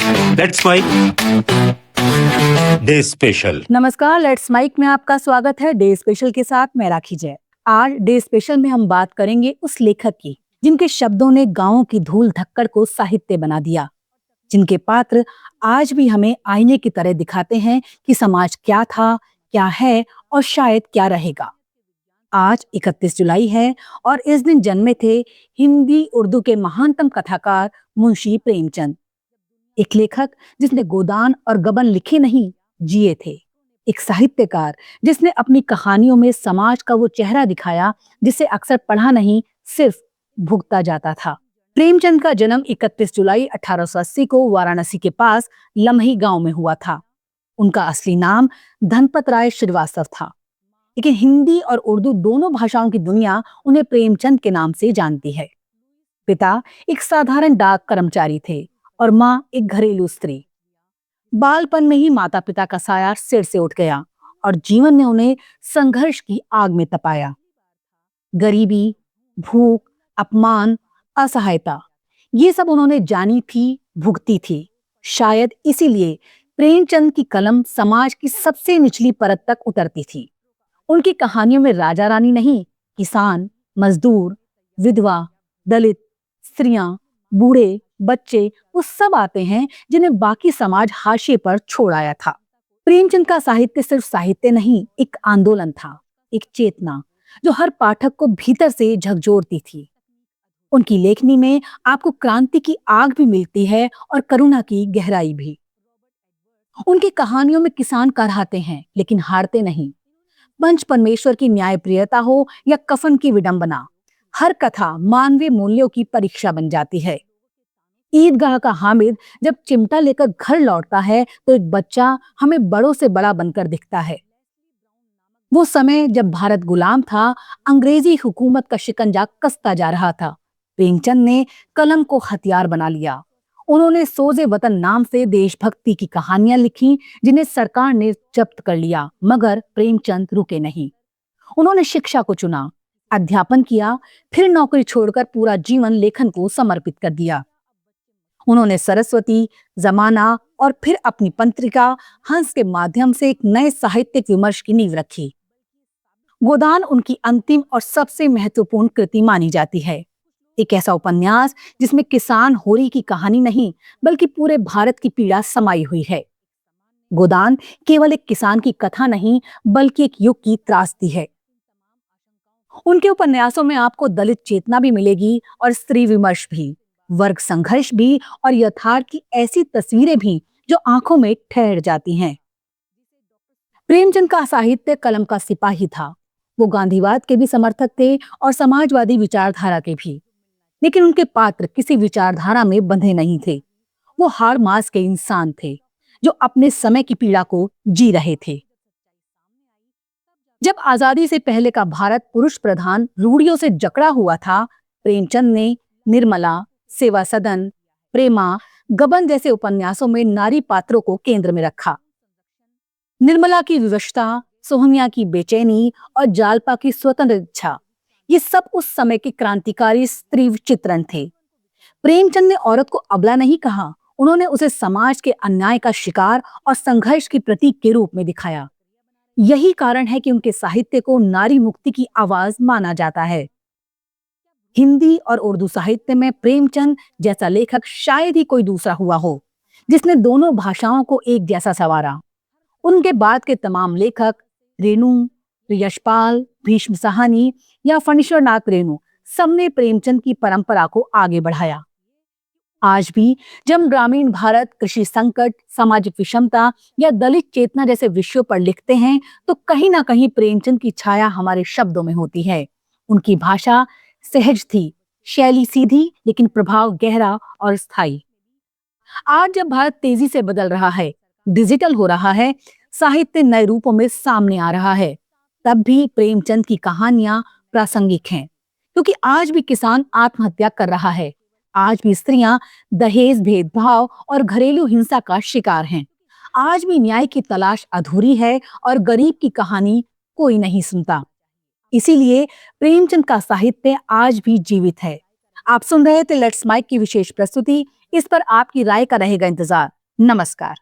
Let's mic day special. नमस्कार, let's mic में आपका स्वागत है। डे स्पेशल के साथ मैं राखी जय। आज डे स्पेशल में हम बात करेंगे उस लेखक की जिनके शब्दों ने गांवों की धूल धक्कड़ को साहित्य बना दिया, जिनके पात्र आज भी हमें आईने की तरह दिखाते हैं कि समाज क्या था, क्या है और शायद क्या रहेगा। आज 31 जुलाई है और इस दिन जन्मे थे हिंदी उर्दू के महानतम कथाकार मुंशी प्रेमचंद। एक लेखक जिसने गोदान और गबन लिखे नहीं, जिए थे। एक साहित्यकार जिसने अपनी कहानियों में समाज का वो चेहरा दिखाया जिसे अक्सर पढ़ा नहीं, सिर्फ भुगता जाता था। प्रेमचंद का जन्म 31 जुलाई 1880 को वाराणसी के पास लम्ही गांव में हुआ था। उनका असली नाम धनपत राय श्रीवास्तव था, लेकिन हिंदी और उर्दू दोनों भाषाओं की दुनिया उन्हें प्रेमचंद के नाम से जानती है। पिता एक साधारण डाक कर्मचारी थे और माँ एक घरेलू स्त्री। बालपन में ही माता पिता का साया सिर से उठ गया और जीवन ने उन्हें संघर्ष की आग में तपाया। गरीबी, भूख, अपमान, असहायता, ये सब उन्होंने जानी थी, भुगती थी। शायद इसीलिए प्रेमचंद की कलम समाज की सबसे निचली परत तक उतरती थी। उनकी कहानियों में राजा रानी नहीं, किसान, मजदूर, विधवा, दलित, स्त्रियां, बूढ़े, बच्चे वो सब आते हैं जिन्हें बाकी समाज हाशिए पर छोड़ आया था। प्रेमचंद का साहित्य सिर्फ साहित्य नहीं, एक आंदोलन था, एक चेतना जो हर पाठक को भीतर से झकझोरती थी। उनकी लेखनी में आपको क्रांति की आग भी मिलती है और करुणा की गहराई भी। उनकी कहानियों में किसान कराहते हैं लेकिन हारते नहीं। पंच परमेश्वर की न्यायप्रियता हो या कफन की विडंबना, हर कथा मानवीय मूल्यों की परीक्षा बन जाती है। ईदगाह का हामिद जब चिमटा लेकर घर लौटता है तो एक बच्चा हमें बड़ों से बड़ा बनकर दिखता है। वो समय जब भारत गुलाम था, अंग्रेजी हुकूमत का शिकंजा कसता जा रहा था। प्रेमचंद ने कलम को हथियार बना लिया। उन्होंने सोजे वतन नाम से देशभक्ति की कहानियां लिखी जिन्हें सरकार ने जब्त कर लिया, मगर प्रेमचंद रुके नहीं। उन्होंने शिक्षा को चुना, अध्यापन किया, फिर नौकरी छोड़कर पूरा जीवन लेखन को समर्पित कर दिया। उन्होंने सरस्वती, जमाना और फिर अपनी पत्रिका हंस के माध्यम से एक नए साहित्यिक विमर्श की नींव रखी। गोदान उनकी अंतिम और सबसे महत्वपूर्ण कृति मानी जाती है। एक ऐसा उपन्यास जिसमें किसान होरी की कहानी नहीं बल्कि पूरे भारत की पीड़ा समाई हुई है। गोदान केवल एक किसान की कथा नहीं बल्कि एक युग की त्रासदी है। उनके उपन्यासों में आपको दलित चेतना भी मिलेगी और स्त्री विमर्श भी, वर्ग संघर्ष भी और यथार्थ की ऐसी तस्वीरें भी जो आंखों में ठहर जाती हैं। प्रेमचंद का साहित्य कलम का सिपाही था। वो गांधीवाद के भी समर्थक थे और समाजवादी विचारधारा के भी, लेकिन उनके पात्र किसी विचारधारा में बंधे नहीं थे। वो हाड़ मास के इंसान थे जो अपने समय की पीड़ा को जी रहे थे। जब आजादी से पहले का भारत पुरुष प्रधान रूढ़ियों से जकड़ा हुआ था, प्रेमचंद ने निर्मला, सेवा सदन, प्रेमा, गबन जैसे उपन्यासों में नारी पात्रों को केंद्र में रखा। निर्मला की विवशता, सोहनिया की बेचैनी और जालपा की स्वतंत्र इच्छा, ये सब उस समय के क्रांतिकारी स्त्री चित्रण थे। प्रेमचंद ने औरत को अबला नहीं कहा, उन्होंने उसे समाज के अन्याय का शिकार और संघर्ष की प्रतीक के रूप में दिखाया। यही कारण है कि उनके साहित्य को नारी मुक्ति की आवाज माना जाता है। हिंदी और उर्दू साहित्य में प्रेमचंद जैसा लेखक शायद ही कोई दूसरा हुआ हो जिसने दोनों भाषाओं को एक जैसा संवारा। उनके बाद के तमाम लेखक, रेणु, यशपाल, भीष्म साहनी या फणीश्वरनाथ रेणु, सबने प्रेमचंद की परंपरा को आगे बढ़ाया। आज भी जब ग्रामीण भारत, कृषि संकट, सामाजिक विषमता या दलित चेतना जैसे विषयों पर लिखते हैं तो कहीं ना कहीं प्रेमचंद की छाया हमारे शब्दों में होती है। उनकी भाषा सहज थी, शैली सीधी लेकिन प्रभाव गहरा और स्थायी। आज जब भारत तेजी से बदल रहा है, डिजिटल हो रहा है, साहित्य नए रूपों में सामने आ रहा है, तब भी प्रेमचंद की कहानियां प्रासंगिक हैं, क्योंकि आज भी किसान आत्महत्या कर रहा है, आज भी स्त्रियां दहेज, भेदभाव और घरेलू हिंसा का शिकार हैं, आज भी न्याय की तलाश अधूरी है और गरीब की कहानी कोई नहीं सुनता। इसीलिए प्रेमचंद का साहित्य आज भी जीवित है। आप सुन रहे थे लेट्स माइक की विशेष प्रस्तुति। इस पर आपकी राय का रहेगा इंतजार। नमस्कार।